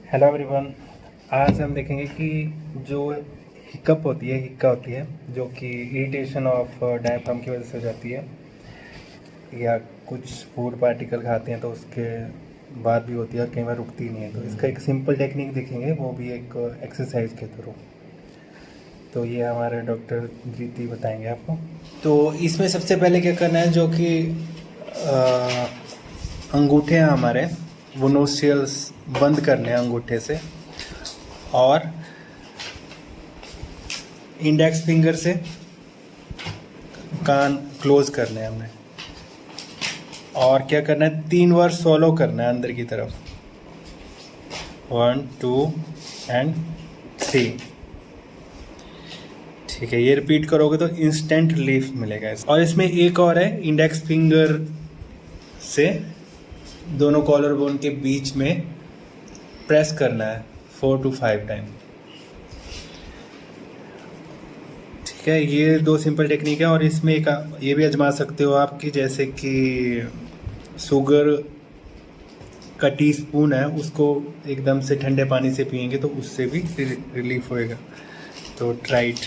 Hello everyone. आज हम देखेंगे कि जो हिक्का होती है जो कि इरिटेशन ऑफ डायफ्राम की वजह से हो जाती है, या कुछ फूड पार्टिकल खाते हैं तो उसके बाद भी होती है और कई बार रुकती नहीं है। तो इसका एक सिंपल टेक्निक देखेंगे, वो भी एक एक्सरसाइज के थ्रू। तो ये हमारे डॉक्टर जीती बताएंगे आपको। तो इसमें सबसे पहले क्या करना है, जो कि अंगूठे हैं हमारे, वो नोस्ट्रियल्स बंद करने हैं अंगूठे से, और इंडेक्स फिंगर से कान क्लोज करने हैं हमें। और क्या करना है, 3 बार सोलो करना है अंदर की तरफ, 1 2 एंड 3। ठीक है, ये रिपीट करोगे तो इंस्टेंट रिलीफ मिलेगा। और इसमें एक और है, इंडेक्स फिंगर से दोनों कॉलर बोन के बीच में प्रेस करना है 4 to 5 टाइम। ठीक है, ये 2 सिंपल टेक्निक है। और इसमें एक ये भी आजमा सकते हो आप, कि जैसे कि शुगर का टीस्पून है, उसको एकदम से ठंडे पानी से पिएंगे तो उससे भी रिलीफ होएगा। तो ट्राई इट।